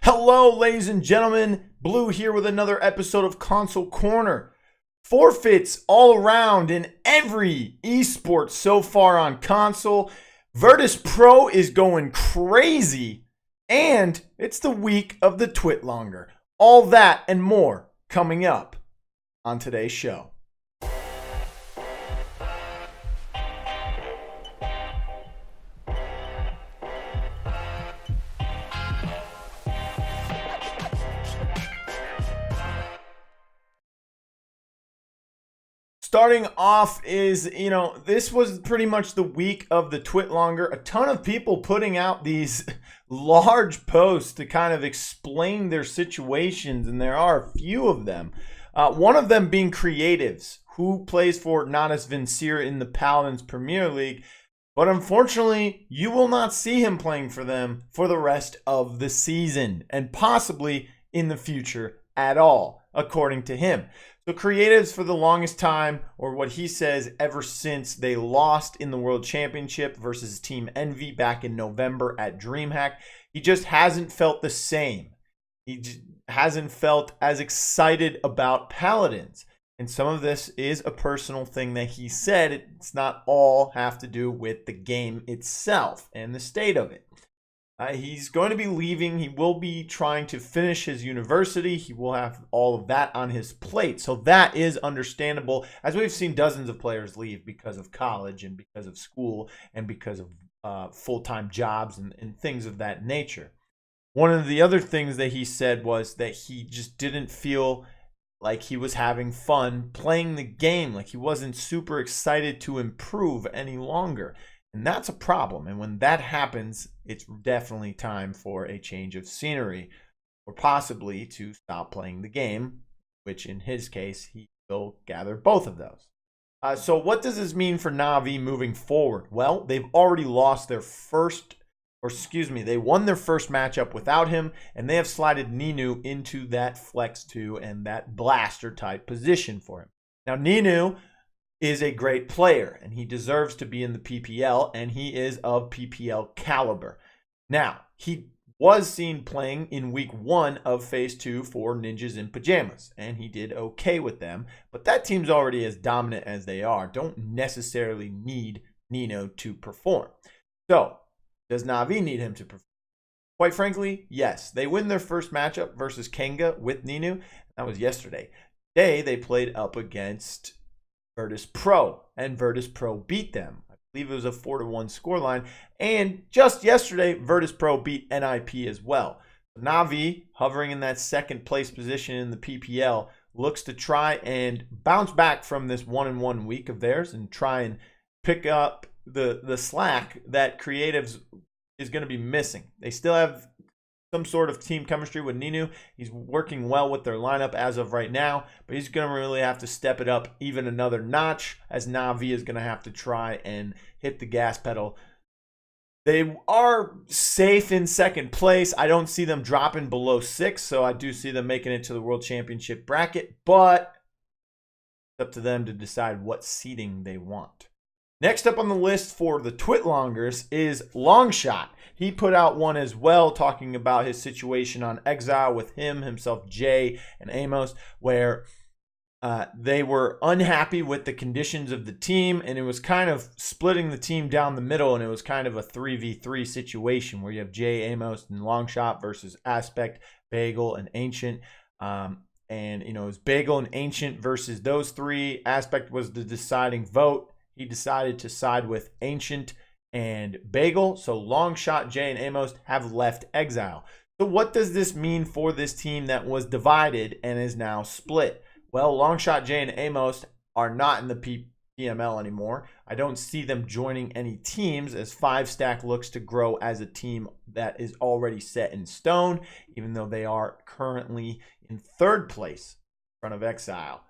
Hello, ladies and gentlemen. Blue here with another episode of Console Corner. Forfeits all around in every eSports so far on console. Virtus Pro is going crazy. And it's the week of the Twitlonger. All that and more coming up on today's show. Starting off is, this was pretty much the week of the Twitlonger. A ton of people putting out these large posts to kind of explain their situations, and there are a few of them. One of them being Creatives, who plays for nonexistent in the Paladins Premier League. But unfortunately, you will not see him playing for them for the rest of the season, and possibly in the future at all, according to him. So Creatives, for the longest time, or what he says, ever since they lost in the World Championship versus Team Envy back in November at DreamHack, he just hasn't felt the same. He hasn't felt as excited about Paladins. And some of this is a personal thing that he said. It's not all have to do with the game itself and the state of it. He's going to be leaving. He will be trying to finish his university. He will have all of that on his plate. So that is understandable, as we've seen dozens of players leave because of college and because of school and because of full-time jobs and things of that nature. One of the other things that he said was that he just didn't feel like he was having fun playing the game. Like he wasn't super excited to improve any longer. And that's a problem. And when that happens, it's definitely time for a change of scenery, or possibly to stop playing the game, which in his case, he will gather both of those. So what does this mean for Navi moving forward? Well, they've already lost their they won their first matchup without him, and they have slided NiKo into that flex 2 and that blaster type position for him. Now, NiKo is a great player, and he deserves to be in the PPL, and he is of PPL caliber. Now, he was seen playing in week 1 of phase 2 for Ninjas in Pajamas, and he did okay with them, but that team's already as dominant as they are. Don't necessarily need NiKo to perform. So, does Navi need him to perform? Quite frankly, yes. They win their first matchup versus Kenga with NiKo. That was yesterday. Today, they played up against Virtus Pro, and Virtus Pro beat them. I believe it was a 4-1 scoreline. And just yesterday, Virtus Pro beat NIP as well. Navi, hovering in that second place position in the PPL, looks to try and bounce back from this 1-1 week of theirs and try and pick up the slack that Creatives is going to be missing. They still have some sort of team chemistry with NiKo. He's working well with their lineup as of right now, but he's going to really have to step it up even another notch, as Navi is going to have to try and hit the gas pedal. They are safe in second place. I don't see them dropping below 6, so I do see them making it to the World Championship bracket, but it's up to them to decide what seeding they want. Next up on the list for the Twitlongers is Longshot. He put out one as well, talking about his situation on Exile with himself, Jay, and Amos, where they were unhappy with the conditions of the team, and it was kind of splitting the team down the middle, and it was kind of a 3v3 situation where you have Jay, Amos, and Longshot versus Aspect, Bagel, and Ancient. And, it was Bagel and Ancient versus those three. Aspect was the deciding vote. He decided to side with Ancient and Bagel. So Longshot, Jay, and Amos have left Exile. So what does this mean for this team that was divided and is now split? Well, Longshot, Jay, and Amos are not in the PML anymore. I don't see them joining any teams, as 5stack looks to grow as a team that is already set in stone, even though they are currently in third place in front of Exile.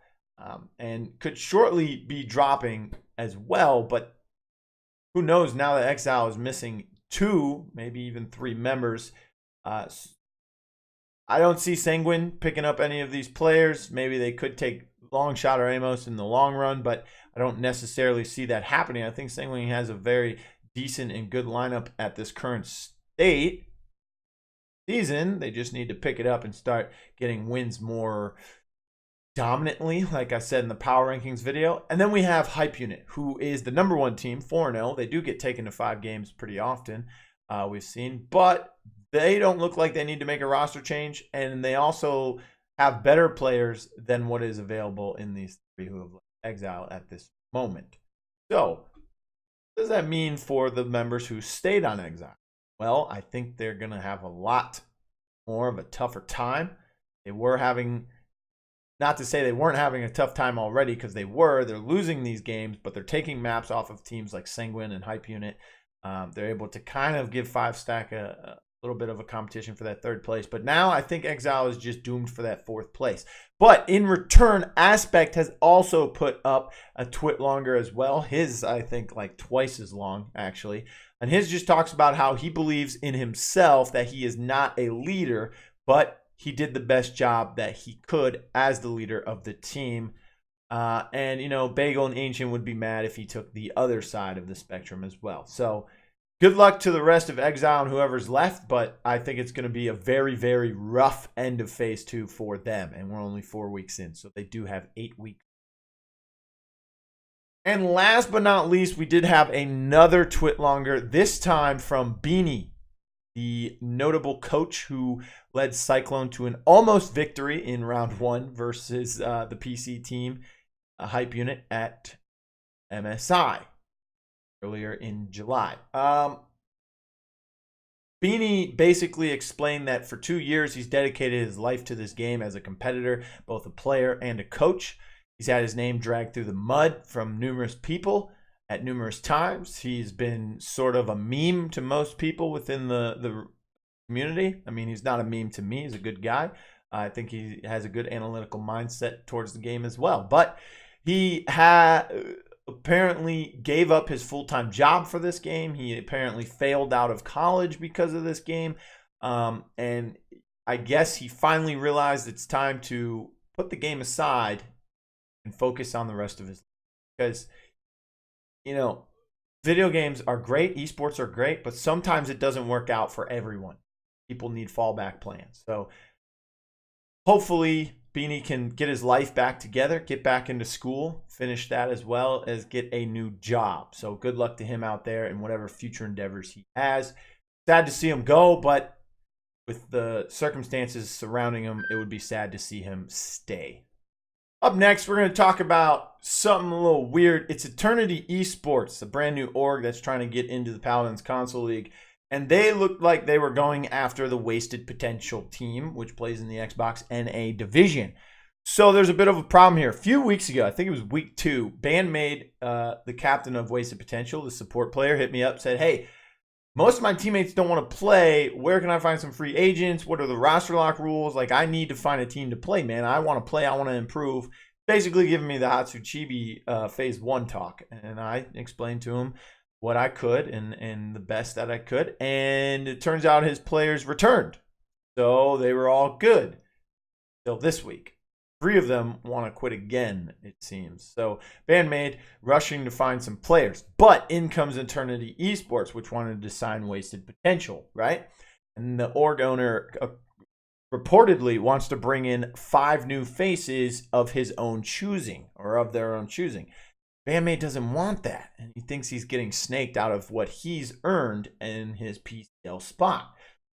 And could shortly be dropping as well, but who knows now that Exile is missing 2, maybe even 3 members. I don't see Sanguine picking up any of these players. Maybe they could take Longshot or Amos in the long run, but I don't necessarily see that happening. I think Sanguine has a very decent and good lineup at this current state. season. They just need to pick it up and start getting wins more dominantly, like I said in the power rankings video. And then we have Hype Unit, who is the #1 team, 4-0. They do get taken to 5 games pretty often, we've seen, but they don't look like they need to make a roster change, and they also have better players than what is available in these 3 who have left exile at this moment. So what does that mean for the members who stayed on exile? Well, I think they're going to have a lot more of a tougher time. They were having, not to say they weren't having a tough time already, because they were. They're losing these games, but they're taking maps off of teams like Sanguine and Hype Unit. They're able to kind of give 5stack a little bit of a competition for that 3rd place. But now I think Exile is just doomed for that 4th place. But in return, Aspect has also put up a Twitlonger as well. His, I think, like twice as long, actually. And his just talks about how he believes in himself, that he is not a leader, but he did the best job that he could as the leader of the team. And, you know, Bagel and Ancient would be mad if he took the other side of the spectrum as well. So good luck to the rest of Exile and whoever's left, but I think it's going to be a very, very rough end of Phase 2 for them. And we're only 4 weeks in, so they do have 8 weeks. And last but not least, we did have another Twitlonger, this time from Beanie, the notable coach who led Cyclone to an almost victory in round 1 versus the PC team, Hype Unit at MSI earlier in July. Beanie basically explained that for 2 years he's dedicated his life to this game as a competitor, both a player and a coach. He's had his name dragged through the mud from numerous people at numerous times. He's been sort of a meme to most people within the community. I mean, he's not a meme to me. He's a good guy. I think he has a good analytical mindset towards the game as well. But he apparently gave up his full-time job for this game. He apparently failed out of college because of this game. And I guess he finally realized it's time to put the game aside and focus on the rest of his life. Because, you know, video games are great, esports are great, but sometimes it doesn't work out for everyone. People need fallback plans. So hopefully Beanie can get his life back together, get back into school, finish that, as well as get a new job. So good luck to him out there in whatever future endeavors he has. Sad to see him go, but with the circumstances surrounding him, it would be sad to see him stay. Up next, we're going to talk about something a little weird. It's Eternity eSports, a brand new org that's trying to get into the Paladins Console League. And they looked like they were going after the Wasted Potential team, which plays in the Xbox NA division. So there's a bit of a problem here. A few weeks ago, I think it was week 2, Bandmade, the captain of Wasted Potential, the support player, hit me up, said, hey, most of my teammates don't want to play. Where can I find some free agents? What are the roster lock rules? Like, I need to find a team to play, man. I want to play. I want to improve. Basically giving me the Hatsuchibi Phase 1 talk. And I explained to him what I could and the best that I could. And it turns out his players returned. So they were all good till this week. 3 of them want to quit again, it seems. So Bandmade rushing to find some players. But in comes Eternity eSports, which wanted to sign Wasted Potential, right? And the org owner reportedly wants to bring in 5 new faces of his own choosing, or of their own choosing. Bandmade doesn't want that, and he thinks he's getting snaked out of what he's earned in his PCL spot.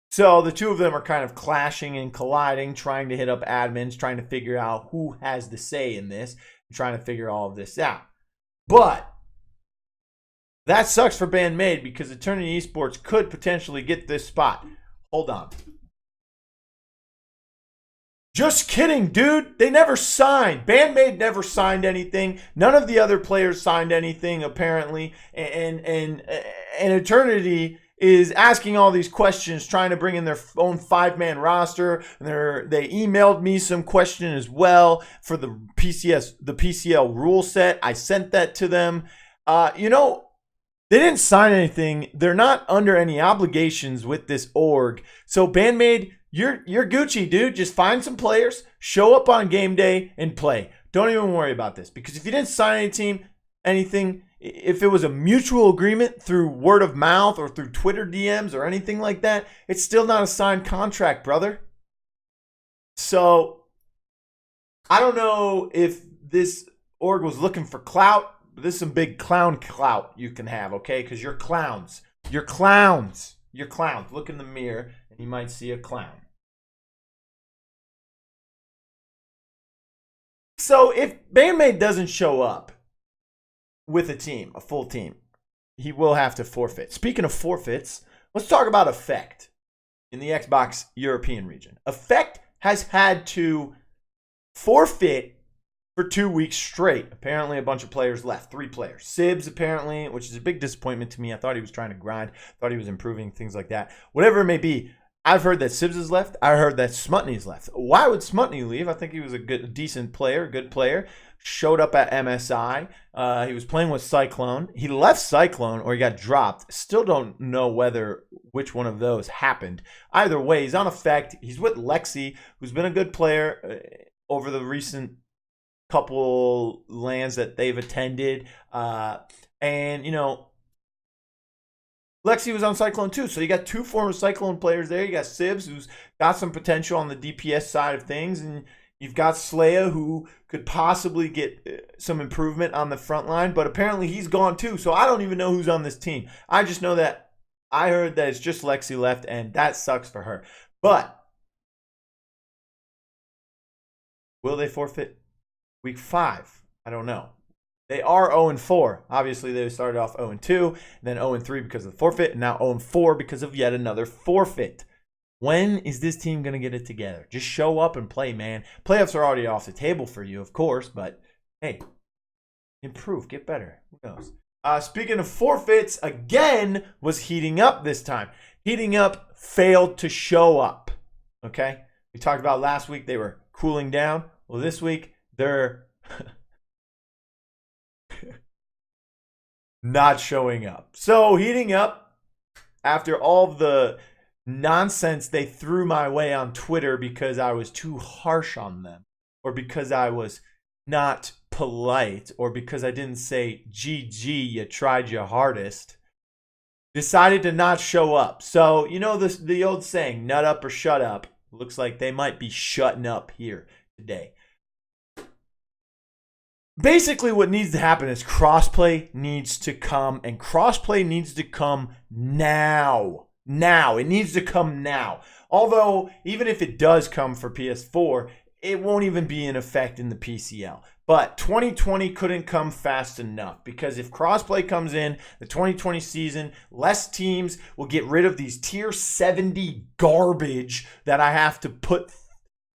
So the 2 of them are kind of clashing and colliding, trying to hit up admins, trying to figure out who has the say in this, and trying to figure all of this out. But that sucks for Bandmade, because Eternity eSports could potentially get this spot. Hold on. Just kidding, dude. They never signed. Bandmade never signed anything. None of the other players signed anything, apparently. And Eternity is asking all these questions, trying to bring in their own 5-man roster. And they emailed me some question as well for the PCL rule set. I sent that to them. You know, they didn't sign anything. They're not under any obligations with this org. So Bandmade, you're Gucci, dude. Just find some players, show up on game day, and play. Don't even worry about this, because if you didn't sign anything, if it was a mutual agreement through word of mouth or through Twitter DMs or anything like that, it's still not a signed contract, brother. So I don't know if this org was looking for clout, but this is some big clown clout you can have, okay? Because you're clowns. You're clowns. You're clowns. Look in the mirror and you might see a clown. So if Bandmate doesn't show up with a team, a full team, he will have to forfeit. Speaking of forfeits, let's talk about Effect in the Xbox European region. Effect has had to forfeit for 2 weeks straight. Apparently, a bunch of players left. 3 players. Sibs, apparently, which is a big disappointment to me. I thought he was trying to grind. Thought he was improving, things like that. Whatever it may be, I've heard that Sibs has left. I heard that Smutney's left. Why would Smutney leave? I think he was a decent player, good player. Showed up at MSI. He was playing with Cyclone. He left Cyclone, or he got dropped. Still don't know which one of those happened. Either way, he's on Effect. He's with Lexi, who's been a good player over the recent couple lands that they've attended. And, you know, Lexi was on Cyclone too. So you got 2 former Cyclone players there. You got Sibs, who's got some potential on the DPS side of things. And you've got Slaya, who could possibly get some improvement on the front line. But apparently he's gone too. So I don't even know who's on this team. I just know that I heard that it's just Lexi left, and that sucks for her. But will they forfeit week 5? I don't know. They are 0-4. Obviously, they started off 0-2, then 0-3 because of the forfeit, and now 0-4 because of yet another forfeit. When is this team going to get it together? Just show up and play, man. Playoffs are already off the table for you, of course, but hey, improve, get better. Who knows? Speaking of forfeits, again, was heating up this time. Heating up failed to show up, okay? We talked about last week they were cooling down. Well, this week, they're not showing up. So heating up after all the nonsense they threw my way on Twitter because I was too harsh on them, or because I was not polite, or because I didn't say GG, you tried your hardest, decided to not show up. So, you know the old saying, nut up or shut up. Looks like they might be shutting up here today. Basically, what needs to happen is Crossplay needs to come, and Crossplay needs to come now. Now. It needs to come now. Although, even if it does come for PS4, it won't even be in effect in the PCL. But 2020 couldn't come fast enough, because if Crossplay comes in the 2020 season, less teams will get rid of these tier 70 garbage that I have to put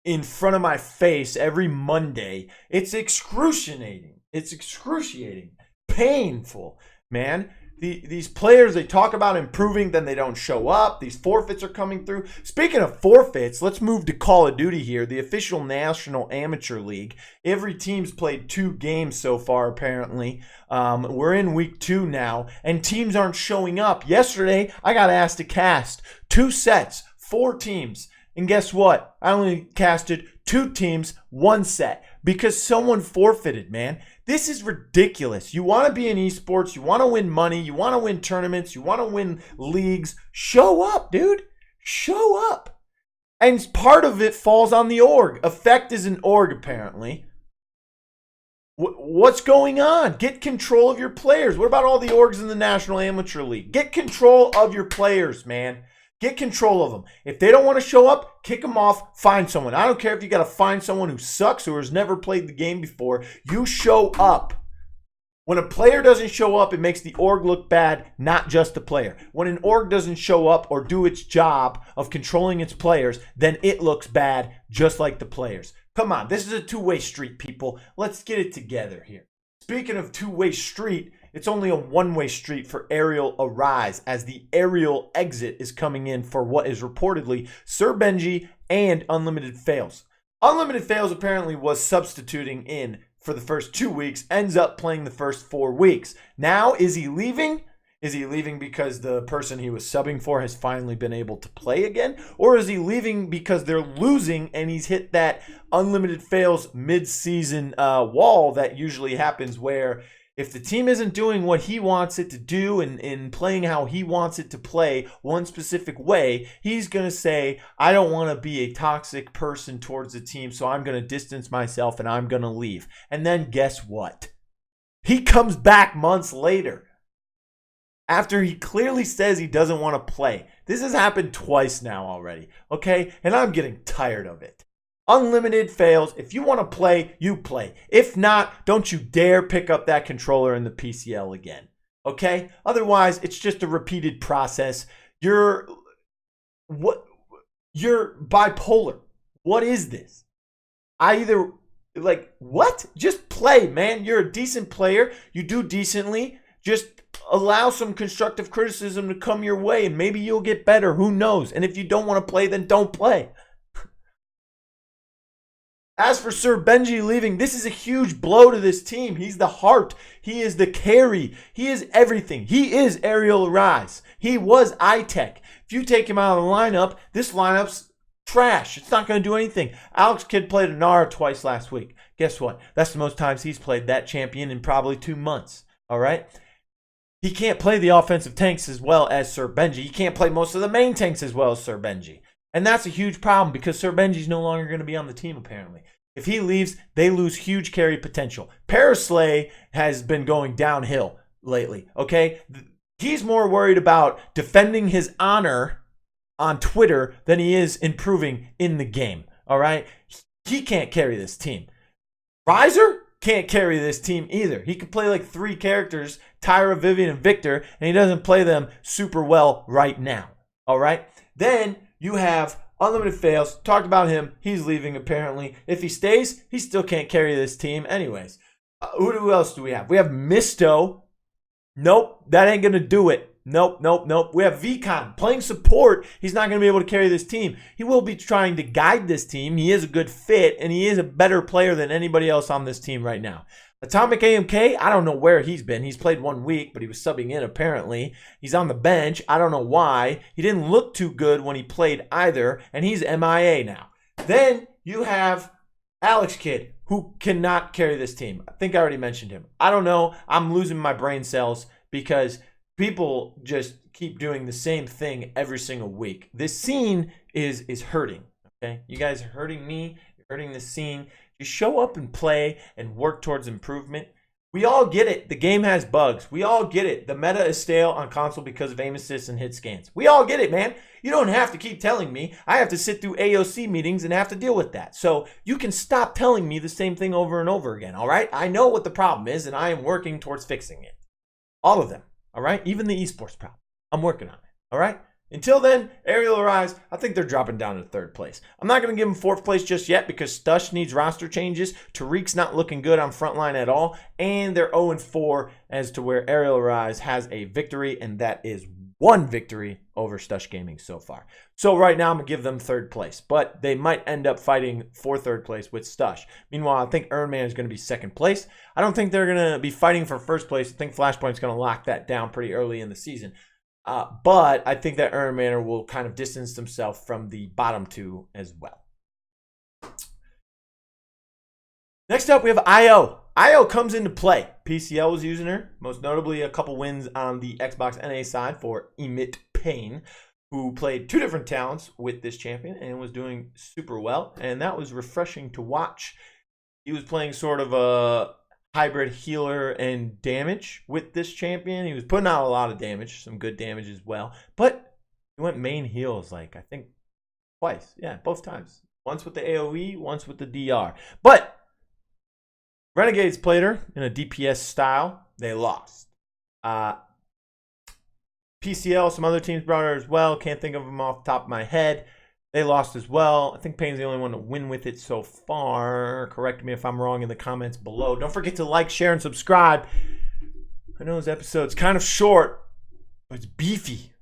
in front of my face every Monday. It's excruciating. It's excruciating. Painful, man. These players, they talk about improving, then they don't show up. These forfeits are coming through. Speaking of forfeits, let's move to Call of Duty here, the official National Amateur League. Every team's played 2 games so far, apparently. We're in week 2 now, and teams aren't showing up. Yesterday, I got asked to cast 2 sets, 4 teams. And guess what? I only casted 2 teams, 1 set, because someone forfeited, man. This is ridiculous. You want to be in eSports, you want to win money, you want to win tournaments, you want to win leagues. Show up, dude. Show up. And part of it falls on the org. Effect is an org, apparently. What's going on? Get control of your players. What about all the orgs in the National Amateur League? Get control of your players, man. Get control of them. If they don't want to show up, kick them off, find someone. I don't care if you got to find someone who sucks or has never played the game before. You show up. When a player doesn't show up, it makes the org look bad, not just the player. When an org doesn't show up or do its job of controlling its players, then it looks bad, just like the players. Come on, this is a two-way street, people. Let's get it together here. Speaking of two-way street, it's only a one-way street for Arial Arise, as the Arial exit is coming in for what is reportedly Sir Benji and Unlimited Fails. Unlimited Fails apparently was substituting in for the first 2 weeks, ends up playing the first 4 weeks. Now, is he leaving? Is he leaving because the person he was subbing for has finally been able to play again? Or is he leaving because they're losing and he's hit that Unlimited Fails mid-season wall that usually happens, where If the team isn't doing what he wants it to do and playing how he wants it to play one specific way, he's going to say, I don't want to be a toxic person towards the team, so I'm going to distance myself and I'm going to leave. And then guess what? He comes back months later after he clearly says he doesn't want to play. This has happened twice now already, okay? And I'm getting tired of it. Unlimited fails. If you want to play, you play. If not, don't you dare pick up that controller in the PCL again. Okay? Otherwise, it's just a repeated process. You're bipolar. What is this? What? Just play, man. You're a decent player. You do decently. Just allow some constructive criticism to come your way and maybe you'll get better. Who knows? And if you don't want to play, then don't play. As for Sir Benji leaving, this is a huge blow to this team. He's the heart. He is the carry. He is everything. He is Arial Arise. He was iTech. If you take him out of the lineup, this lineup's trash. It's not going to do anything. Alex Kidd played Nara twice last week. Guess what? That's the most times he's played that champion in probably 2 months. All right? He can't play the offensive tanks as well as Sir Benji. He can't play most of the main tanks as well as Sir Benji. And that's a huge problem because Sir Benji's no longer going to be on the team, apparently. If he leaves, they lose huge carry potential. Paraslay has been going downhill lately, okay? He's more worried about defending his honor on Twitter than he is improving in the game, all right? He can't carry this team. Riser can't carry this team either. He can play like 3 characters, Tyra, Vivian, and Victor, and he doesn't play them super well right now, all right? Then you have Unlimited Fails. Talked about him. He's leaving apparently. If he stays, he still can't carry this team. Anyways, who else do we have? We have Misto. Nope, that ain't going to do it. Nope. We have VCon playing support. He's not going to be able to carry this team. He will be trying to guide this team. He is a good fit, and he is a better player than anybody else on this team right now. Atomic AMK, I don't know where he's been. He's played 1 week, but he was subbing in apparently. He's on the bench. I don't know why. He didn't look too good when he played either, and he's MIA now. Then you have Alex Kidd, who cannot carry this team. I think I already mentioned him. I don't know. I'm losing my brain cells because people just keep doing the same thing every single week. This scene is hurting, okay? You guys are hurting me. You're hurting the scene. You show up and play and work towards improvement. We all get it. The game has bugs. We all get it. The meta is stale on console because of aim assists and hit scans. We all get it, man. You don't have to keep telling me. I have to sit through AOC meetings and have to deal with that. So you can stop telling me the same thing over and over again, all right? I know what the problem is, and I am working towards fixing it. All of them, all right? Even the eSports problem. I'm working on it, all right? Until then, Arial Arise, I think they're dropping down to 3rd place. I'm not going to give them 4th place just yet because Stush needs roster changes. Tariq's not looking good on frontline at all. And they're 0-4 as to where Arial Arise has a victory, and that is 1 victory over Stush Gaming so far. So right now, I'm going to give them 3rd place. But they might end up fighting for 3rd place with Stush. Meanwhile, I think Ironman is going to be 2nd place. I don't think they're going to be fighting for 1st place. I think Flashpoint's going to lock that down pretty early in the season. But I think that Iron Manor will kind of distance himself from the bottom 2 as well. Next up, we have IO. IO comes into play. PCL was using her, most notably a couple wins on the Xbox NA side for Emit Payne, who played 2 different talents with this champion and was doing super well. And that was refreshing to watch. He was playing sort of a hybrid healer and damage with this champion. He was putting out a lot of damage, some good damage as well. But he went main heals, like I think twice. Yeah, both times. Once with the AoE, once with the DR. But Renegades played her in a DPS style. They lost. PCL, some other teams brought her as well. Can't think of them off the top of my head. They lost as well. I think Payne's the only one to win with it so far. Correct me if I'm wrong in the comments below. Don't forget to like, share, and subscribe. I know this episode's kind of short, but it's beefy.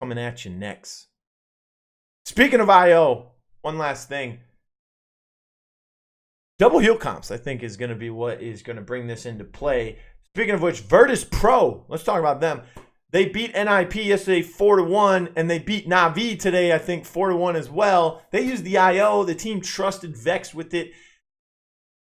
Coming at you next. Speaking of IO, one last thing. Double heal comps, I think, is going to be what is going to bring this into play. Speaking of which, Virtus Pro. Let's talk about them. They beat NIP yesterday 4-1, and they beat Navi today, I think, 4-1 as well. They used the IO. The team trusted Vex with it.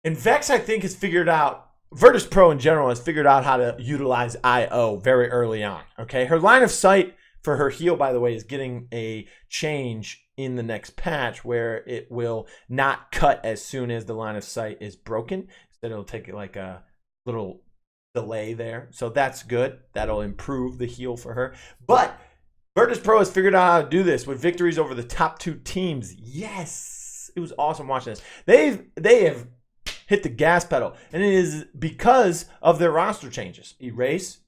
And Vex, I think, has figured out Virtus Pro in general has figured out how to utilize IO very early on. Okay, her line of sight for her heal, by the way, is getting a change in the next patch where it will not cut as soon as the line of sight is broken. Instead, it'll take like a little delay there. So that's good. That'll improve the heal for her. But Virtus Pro has figured out how to do this with victories over the top 2 teams. Yes, it was awesome watching this. They have hit the gas pedal, and it is because of their roster changes. Erase,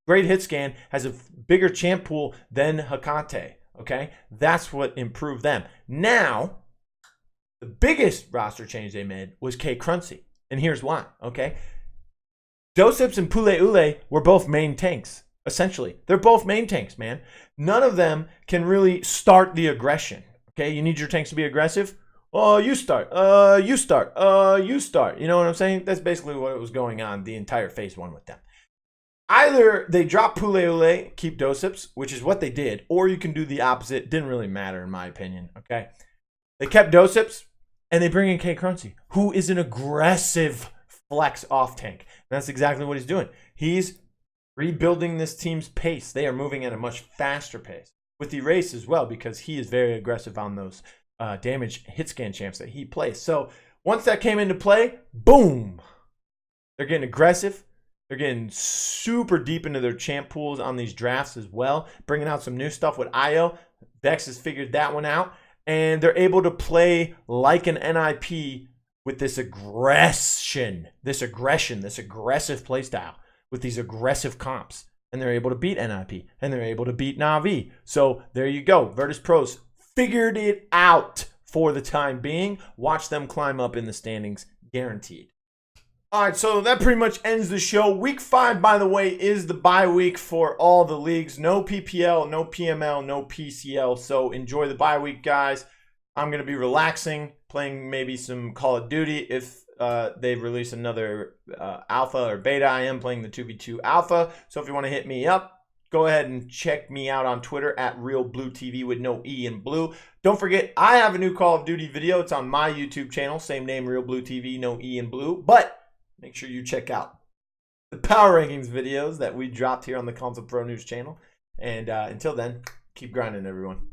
great hit scan, has a bigger champ pool than Hakate. Okay, that's what improved them. Now, the biggest roster change they made was K Crunchy, and here's why. Okay, Dosips and Pule Ule were both main tanks. Essentially, they're both main tanks, man. None of them can really start the aggression. Okay, you need your tanks to be aggressive. Oh, you start. You start. You start. You know what I'm saying? That's basically what was going on the entire phase 1 with them. Either they drop Pule Ule, keep Dosips, which is what they did, or you can do the opposite. Didn't really matter in my opinion. Okay, they kept Dosips and they bring in K Crunchy, who is an aggressive flex off tank. And that's exactly what he's doing. He's rebuilding this team's pace. They are moving at a much faster pace with Erase as well, because he is very aggressive on those damage hit scan champs that he plays. So once that came into play, boom, they're getting aggressive. They're getting super deep into their champ pools on these drafts as well, bringing out some new stuff with IO. Vex has figured that one out, and they're able to play like an NIP with this aggression, this aggressive playstyle with these aggressive comps, and they're able to beat NIP, and they're able to beat Navi. So there you go. Virtus Pros figured it out for the time being. Watch them climb up in the standings, guaranteed. All right, so that pretty much ends the show. Week 5, by the way, is the bye week for all the leagues. No PPL, no PML, no PCL. So enjoy the bye week, guys. I'm going to be relaxing, playing maybe some Call of Duty. If they release another alpha or beta, I am playing the 2v2 alpha. So if you want to hit me up, go ahead and check me out on Twitter at RealBlueTV with no E in blue. Don't forget, I have a new Call of Duty video. It's on my YouTube channel. Same name, RealBlueTV, no E in blue. But make sure you check out the Power Rankings videos that we dropped here on the Console Pro News channel. And until then, keep grinding, everyone.